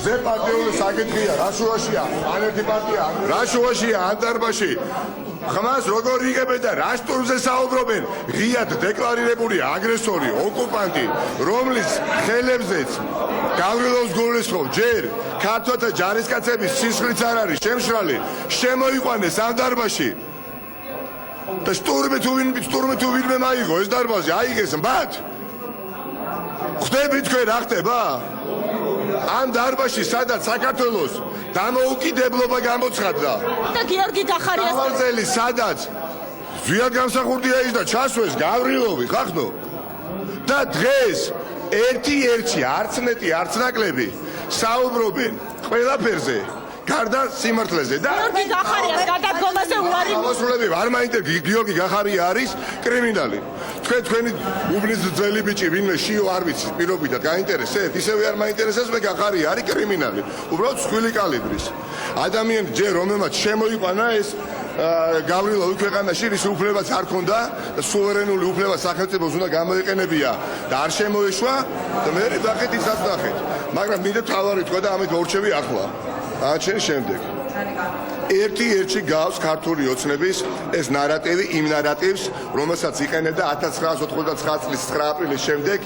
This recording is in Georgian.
ზე პარტიული საკითხია, რა შუაშია? ანერთი პარტია, რა შუაშია ანტარბაში? ხმას როგორ იგებენ და რა სტურმზე საუბრობენ? ღიად დეკლარირებული აგრესორი, ოკუპანტი, რომლის ხელებზეც გავრილოს გულისხმობ, ჯერ ქართველთა ჯარისკაცების სისხლიც არ არის შემშრალი, შემოიყვანეს ამ დარბაზში. და სტურმი თუ ვინმე მაიღო ეს დარბაზი, აიგეს მათ? ხვდებით თქვენ რა ხდება? ამ დარბაზში სადაც საქართველოს დამოუკიდებლობა გამოცხადდა. და გიორგი გახარიას გამარჯველი სადაც ზვიად გამსახურდია ის და ჩასვეს გავრილოვი ხახნო. და დღეს ერთი არც მეტი არც ნაკლები საუბრობენ ყველაფერზე გარდა სიმართლეზე და გიორგი გახარიას გადადგომაზე უარი მოსულები არ მაინტერესებს. გიორგი გახარია არის კრიმინალი. თქვენი უბნის ძველი ბიჭი ვინმე შიო არ ვიცი პირობითად გაინტერესებს? ისევე არ მაინტერესებს, მე გახარია არის კრიმინალი. უბრალოდ სხვილი კალიბრის ადამიანი ჯერ რომელმაც შემოიყვანა ეს გავრილოვი ქვეყანაში რის უფლებაც არ ქონდა და სუვერენული უფლება სახელმწიფოს უნდა გამოეყენებია და არ შემოეშვა და მე დახეთ ისაც დახეთ. მაგრამ მინდა თავარი თქვა და ამით მორჩევი ახლა. ჩემ შემდეგ ერთი გავს ქართული ოცნების ეს ნარატივი იმ ნარატივს რომელსაც იყენებდა 1999 წლის 9 აპრილის შემდეგ